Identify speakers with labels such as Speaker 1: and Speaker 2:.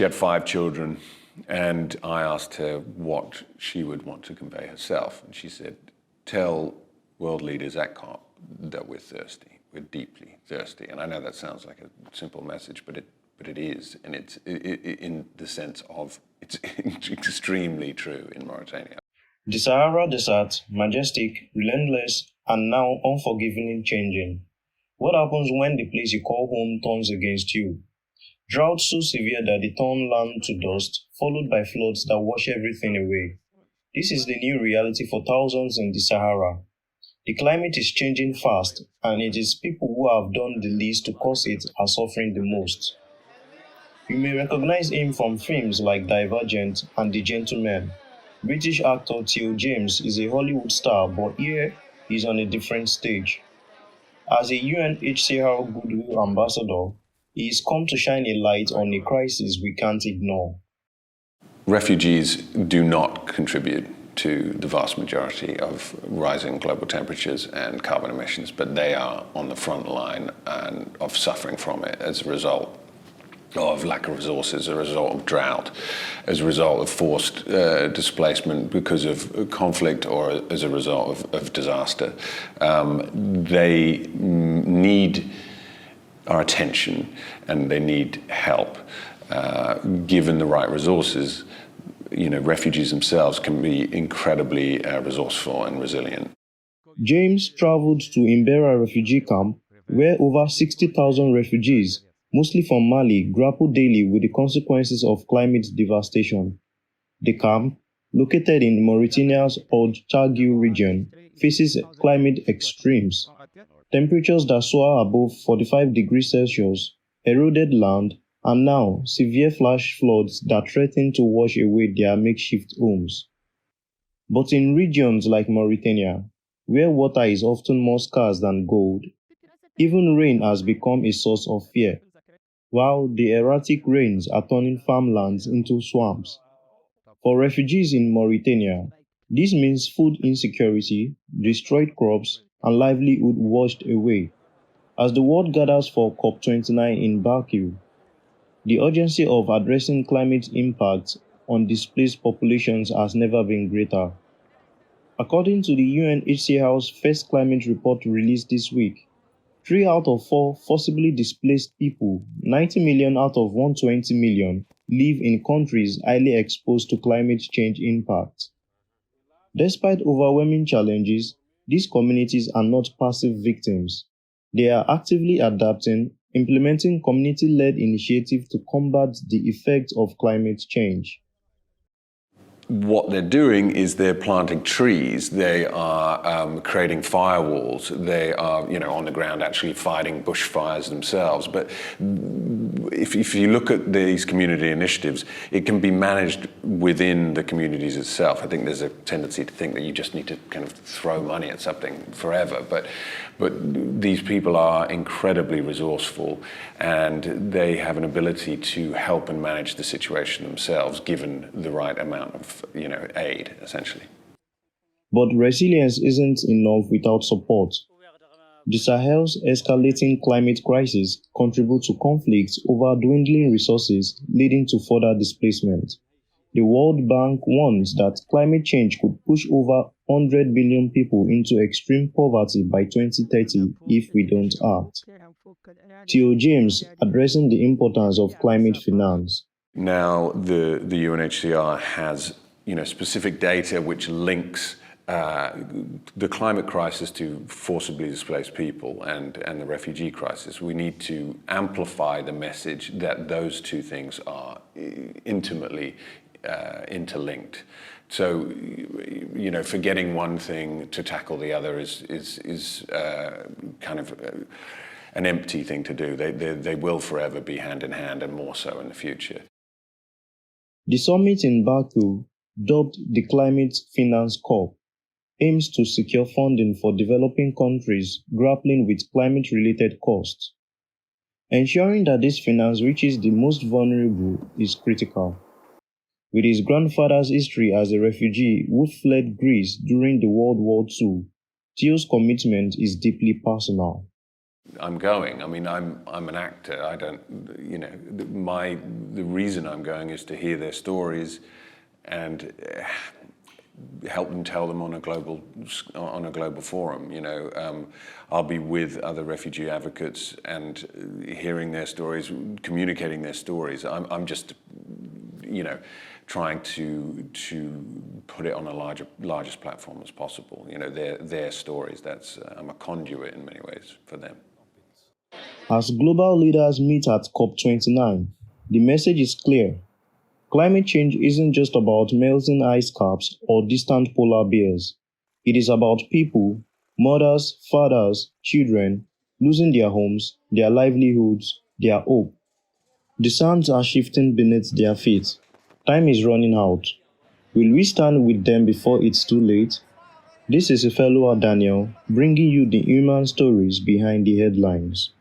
Speaker 1: She had 5 children, and I asked her what she would want to convey herself. And she said, tell world leaders at COP that we're thirsty, we're deeply thirsty. And I know that sounds like a simple message, but it is, and it's in the sense of it's extremely true in Mauritania.
Speaker 2: The Sahara Desert, majestic, relentless, and now unforgivingly changing. What happens when the place you call home turns against you? Droughts so severe that they turn land to dust, followed by floods that wash everything away. This is the new reality for thousands in the Sahara. The climate is changing fast, and it is people who have done the least to cause it are suffering the most. You may recognize him from films like Divergent and The Gentleman. British actor Theo James is a Hollywood star, but here he's on a different stage. As a UNHCR Goodwill ambassador, he is come to shine a light on a crisis we can't ignore.
Speaker 1: Refugees do not contribute to the vast majority of rising global temperatures and carbon emissions, but they are on the front line and of suffering from it as a result of lack of resources, as a result of drought, as a result of forced displacement because of conflict, or as a result of disaster. They need our attention and they need help. Given the right resources, refugees themselves can be incredibly resourceful and resilient.
Speaker 2: James traveled to Mbera refugee camp, where over 60,000 refugees, mostly from Mali, grapple daily with the consequences of climate devastation. The camp, located in Mauritania's Old-Chagil region, faces climate extremes. Temperatures that soar above 45 degrees Celsius, eroded land, and now severe flash floods that threaten to wash away their makeshift homes. But in regions like Mauritania, where water is often more scarce than gold, even rain has become a source of fear, while the erratic rains are turning farmlands into swamps. For refugees in Mauritania, this means food insecurity, destroyed crops, and livelihood washed away. As the world gathers for COP29 in Baku, the urgency of addressing climate impacts on displaced populations has never been greater. According to the UNHCR's first climate report released this week, 3 out of 4 forcibly displaced people, 90 million out of 120 million, live in countries highly exposed to climate change impacts. Despite overwhelming challenges, these communities are not passive victims. They are actively adapting, implementing community-led initiatives to combat the effects of climate change.
Speaker 1: What they're doing is they're planting trees, they are creating firewalls, they are on the ground actually fighting bushfires themselves. But if you look at these community initiatives, it can be managed within the communities itself. I think there's a tendency to think that you just need to kind of throw money at something forever, but these people are incredibly resourceful and they have an ability to help and manage the situation themselves given the right amount of aid, essentially.
Speaker 2: But resilience isn't enough without support. The Sahel's escalating climate crisis contributes to conflicts over dwindling resources, leading to further displacement. The World Bank warns that climate change could push over 100 billion people into extreme poverty by 2030 if we don't act. Theo James, addressing the importance of climate finance.
Speaker 1: Now, the UNHCR has specific data which links the climate crisis to forcibly displaced people and the refugee crisis. We need to amplify the message that those two things are intimately interlinked. So, forgetting one thing to tackle the other is kind of an empty thing to do. They will forever be hand in hand, and more so in the future.
Speaker 2: The summit in Baku, dubbed the Climate Finance Corps, aims to secure funding for developing countries grappling with climate-related costs. Ensuring that this finance reaches the most vulnerable is critical. With his grandfather's history as a refugee who fled Greece during the World War II, Theo's commitment is deeply personal.
Speaker 1: I'm going. I mean, I'm an actor. I don't, you know, the reason I'm going is to hear their stories and help them tell them on a global forum. You know, I'll be with other refugee advocates and hearing their stories, communicating their stories. I'm just, you know, trying to put it on a largest platform as possible. You know, their stories. I'm a conduit in many ways for them.
Speaker 2: As global leaders meet at COP29, the message is clear. Climate change isn't just about melting ice caps or distant polar bears. It is about people, mothers, fathers, children, losing their homes, their livelihoods, their hope. The sands are shifting beneath their feet. Time is running out. Will we stand with them before it's too late? This is Ifeoluwa Daniel, bringing you the human stories behind the headlines.